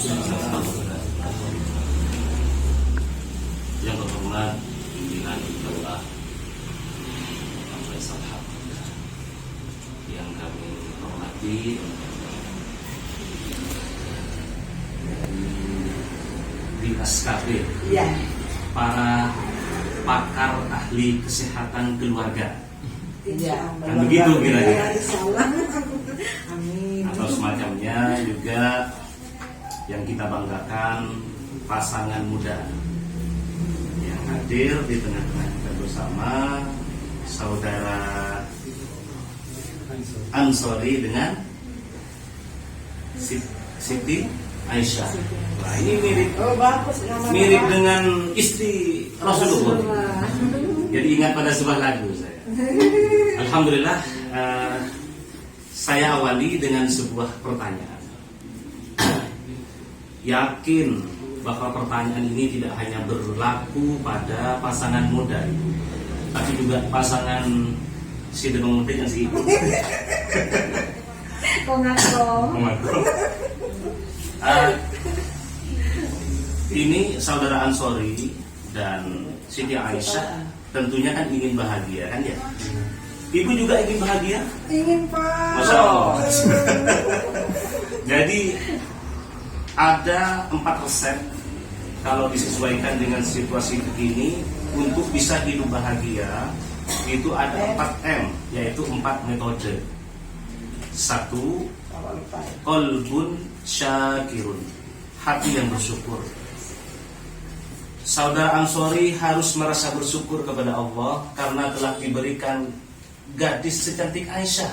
Yang terhormat pimpinan Daulah Pak Faisal Haq, yang kami hormati di SKP, para pakar ahli kesehatan keluarga. Kan begitu kira-kira. Amin. Atau semacamnya juga yang kita banggakan pasangan muda yang hadir di tengah-tengah kita bersama, saudara Ansori dengan Siti Aisyah. Nah, ini mirip dengan istri Rasulullah. Jadi ingat pada sebuah lagu saya. Alhamdulillah, saya awali dengan sebuah pertanyaan. Yakin bahwa pertanyaan ini tidak hanya berlaku pada pasangan muda itu, tapi juga pasangan si Demang Muda yang si ibu. Ini saudara Ansori dan Siti Aisyah tentunya kan ingin bahagia, kan ya? Ibu juga ingin bahagia? Ingin, Pak. Masya Allah. Jadi ada 4 resep kalau disesuaikan dengan situasi ini untuk bisa hidup bahagia. Itu ada 4M, yaitu 4 metode. 1, qalbun syakirun, hati yang bersyukur. Saudara Ansori harus merasa bersyukur kepada Allah karena telah diberikan gadis secantik Aisyah.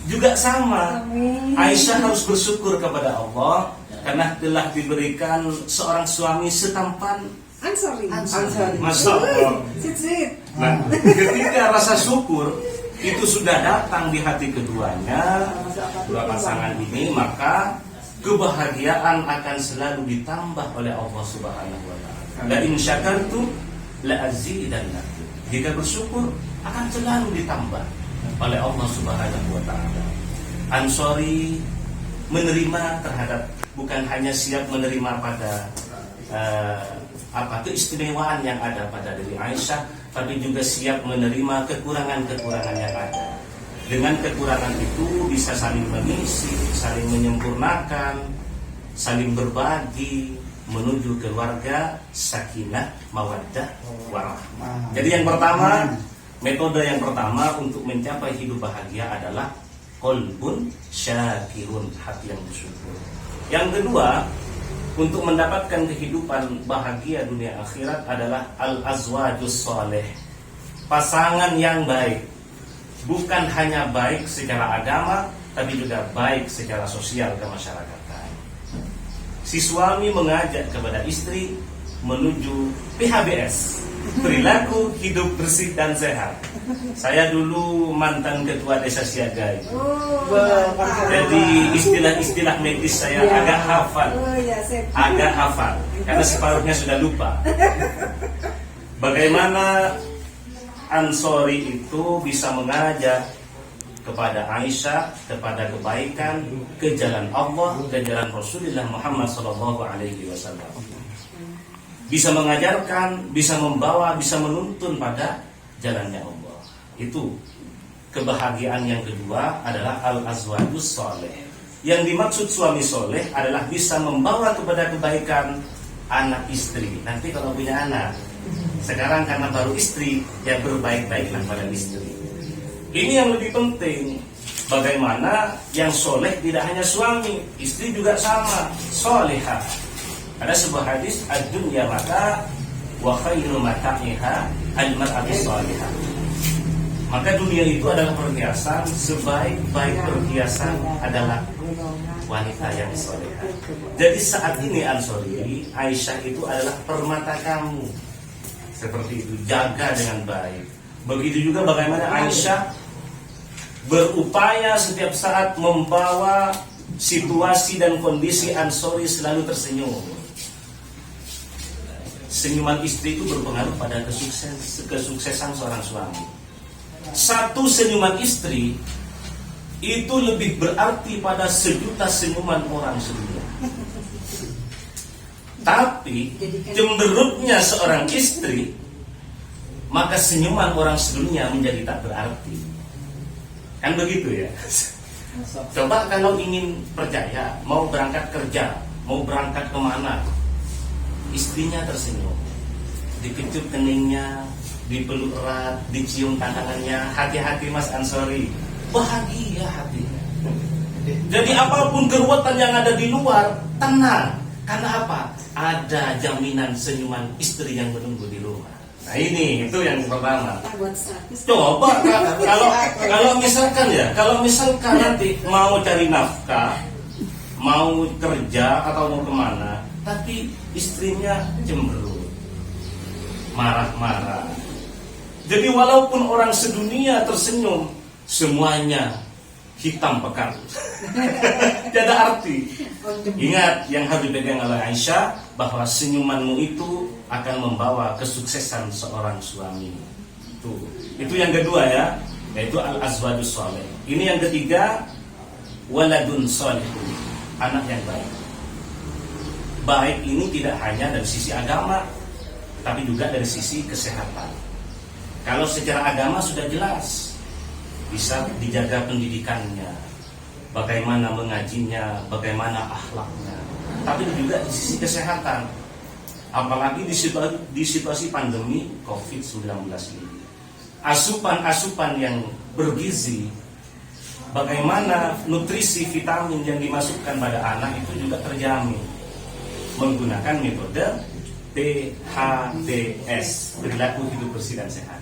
Juga sama, Aisyah harus bersyukur kepada Allah karena telah diberikan seorang suami setampan Ansori. Masya Allah. Nah, ketika rasa syukur itu sudah datang di hati keduanya, dua pasangan ini, maka kebahagiaan akan selalu ditambah oleh Allah Subhanahu wa taala. La in syakartum la azidannakum. Jika bersyukur akan selalu ditambah oleh Allah Subhanahu wa taala. Ansori menerima terhadap, bukan hanya siap menerima pada keistimewaan yang ada pada diri Aisyah, tapi juga siap menerima kekurangan-kekurangan yang ada. Dengan kekurangan itu bisa saling mengisi, saling menyempurnakan, saling berbagi menuju keluarga sakinah, mawaddah, warahmah. Jadi yang pertama, metode yang pertama untuk mencapai hidup bahagia adalah qalbun syakirun, hati yang bersyukur. Yang kedua, untuk mendapatkan kehidupan bahagia dunia akhirat adalah al-azwajus sholeh, pasangan yang baik. Bukan hanya baik secara agama, tapi juga baik secara sosial kemasyarakatan. Si suami mengajak kepada istri menuju PHBS, perilaku hidup bersih dan sehat. Saya dulu mantan ketua desa siaga itu. Jadi istilah-istilah medis saya agak hafal, karena separuhnya sudah lupa. Bagaimana Ansori itu bisa mengajak kepada Aisyah, kepada kebaikan, ke jalan Allah, ke jalan Rasulullah Muhammad SAW. Bisa mengajarkan, bisa membawa, bisa menuntun pada jalannya Allah. Itu kebahagiaan yang kedua adalah al-azwajus sholeh. Yang dimaksud suami soleh adalah bisa membawa kepada kebaikan anak istri. Nanti kalau punya anak, sekarang karena baru istri, ya berbaik-baiklah pada istri. Ini yang lebih penting. Bagaimana yang soleh tidak hanya suami, istri juga sama, solehah. Ada sebuah hadis, ad-dunya mata wa khairu mata'iha al-mar'atu solehah. Maka dunia itu adalah perhiasan, sebaik-baik perhiasan adalah wanita yang solehah. Jadi saat ini Ansori, Aisyah itu adalah permata kamu. Seperti itu, jaga dengan baik. Begitu juga bagaimana Aisyah berupaya setiap saat membawa situasi dan kondisi Ansori selalu tersenyum. Senyuman istri itu berpengaruh pada kesuksesan seorang suami. Satu senyuman istri itu lebih berarti pada 1.000.000 senyuman orang sedunia. Tapi cemberutnya seorang istri, maka senyuman orang sedunia menjadi tak berarti. Kan begitu ya. Coba kalau ingin percaya, mau berangkat kerja, mau berangkat kemana, istrinya tersenyum, dikecup keningnya, dipeluk erat, dicium tangannya, hati-hati Mas Ansori, bahagia hatinya. Jadi apapun keruwetan yang ada di luar, tenang. Karena apa? Ada jaminan senyuman istri yang menunggu di rumah. Nah ini, itu yang pertama. Coba kalau misalkan nanti mau cari nafkah, mau kerja atau mau kemana, tapi istrinya cemberut, marah-marah. Jadi walaupun orang sedunia tersenyum, semuanya hitam pekat. Tidak arti. Ingat yang harus dipegang oleh Aisyah, bahwa senyumanmu itu akan membawa kesuksesan seorang suami. Itu yang kedua ya, yaitu al-azwadus sholeh. Ini yang ketiga, waladun sholihun, anak yang baik. Baik ini tidak hanya dari sisi agama, tapi juga dari sisi kesehatan. Kalau secara agama sudah jelas, bisa dijaga pendidikannya, bagaimana mengajinya, bagaimana akhlaknya. Tapi juga di sisi kesehatan, apalagi di situasi pandemi COVID-19 ini. Asupan-asupan yang bergizi, bagaimana nutrisi vitamin yang dimasukkan pada anak itu juga terjamin menggunakan metode PHBS, perilaku hidup bersih dan sehat.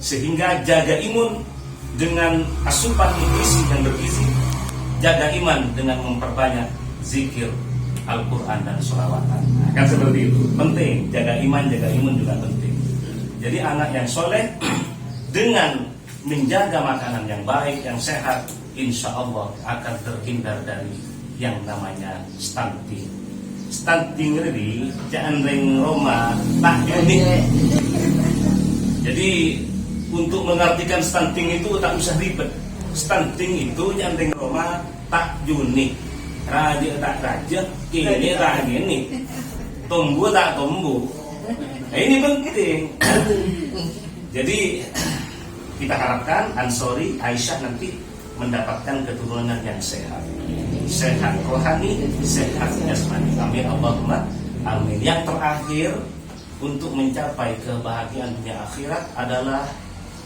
Sehingga jaga imun dengan asupan nutrisi yang bergizi, jaga iman dengan memperbanyak zikir, Al-Quran dan sholawatan. Kan seperti itu, penting. Jaga iman juga penting. Jadi anak yang soleh dengan menjaga makanan yang baik, yang sehat, insya Allah akan terhindar dari yang namanya stunting. Stunting ini jangan Roma tak unik. Jadi untuk mengartikan stunting itu tak usah ribet. Stunting itu jangan Roma tak unik. Raja tak raja, kini tak gini, tumbuh tak tumbuh. Nah, ini penting. Jadi kita harapkan Ansori Aisyah nanti mendapatkan keturunan yang sehat, sehat rohani, sehat jasmani. Amin Allahumma amin. Yang terakhir, untuk mencapai kebahagiaan dunia akhirat adalah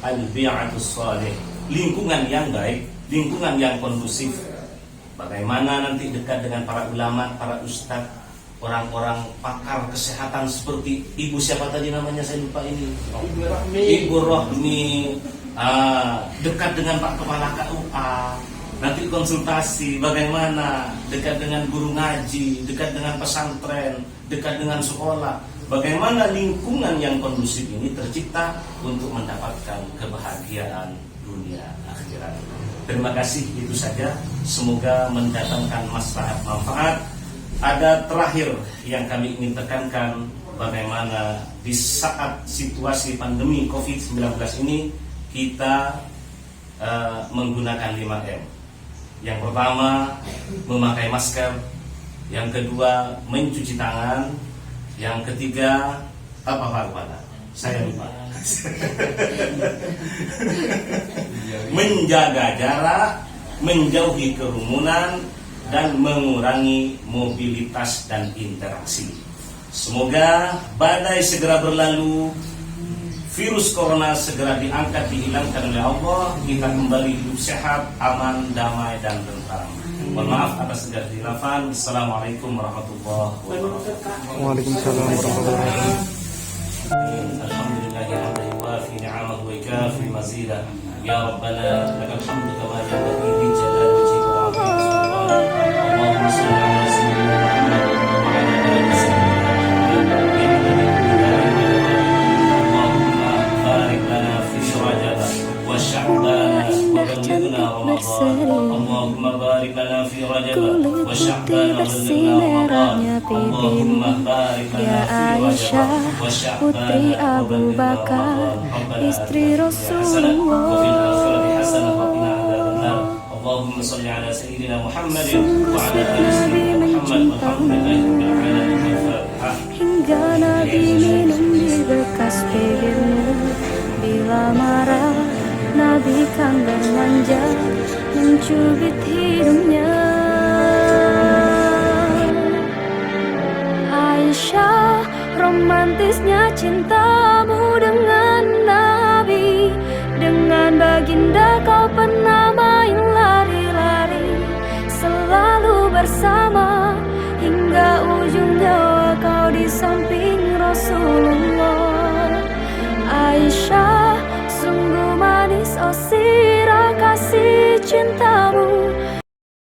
al-bi'atus shalih, lingkungan yang baik, lingkungan yang kondusif. Bagaimana nanti dekat dengan para ulama, para ustadz, orang-orang pakar kesehatan seperti ibu siapa tadi namanya saya lupa ini, Ibu Rohmi, dekat dengan Pak Kepala KUA, nanti konsultasi bagaimana dekat dengan guru ngaji, dekat dengan pesantren, dekat dengan sekolah. Bagaimana lingkungan yang kondusif ini tercipta untuk mendapatkan kebahagiaan dunia akhirat. Terima kasih, itu saja. Semoga mendatangkan maslahat manfaat. Ada terakhir yang kami ingin tekankan, bagaimana di saat situasi pandemi COVID-19 ini kita menggunakan 5M. Yang pertama, memakai masker. Yang kedua, mencuci tangan. Yang ketiga, apa Pak? Saya lupa. Menjaga jarak, menjauhi kerumunan, dan mengurangi mobilitas dan interaksi. Semoga badai segera berlalu, virus corona segera diangkat, dihilangkan oleh Allah, kita kembali hidup sehat, aman, damai, dan tentram. Mohon maaf atas segala khilafan. Assalamualaikum warahmatullahi wabarakatuh. Waalaikumsalam warahmatullahi wabarakatuh. Alhamdulillahi hamdan yuwafi ni'amahu wa yukafi mazidah. Ya Rabbana lakal hamdu kama yanbaghi li jalali wajhika wa 'azimi sultanik. Allahumma shalli ala sayyidina Muhammad wa ala ali sayyidina Muhammad. Allahumma barik lana fi Rajab wa Sya'ban wa ballighna Ramadan. Allahumma barik lana fi Rajab wa Sya'ban wa ballighna Ramadan. Allahumma barik lana fi Rajab wa Sya'ban Putri Abu Bakar, istri Rasulullah. Allahumma salli ala sayyidina Muhammadin wa ala ali sayyidina Muhammad walhamdulillahi rabbil alamin. hingga Nabi minum di bekas bibirmu. Bila marah Nabi kan bermanja mencubit hidungnya. Aisyah, romantisnya cintamu dengan Nabi. Dengan baginda kau pernah main lari-lari, selalu bersama hingga ujung nyawa kau di samping Rasulullah. Aisyah, sungguh manis oh sirah kasih cintamu.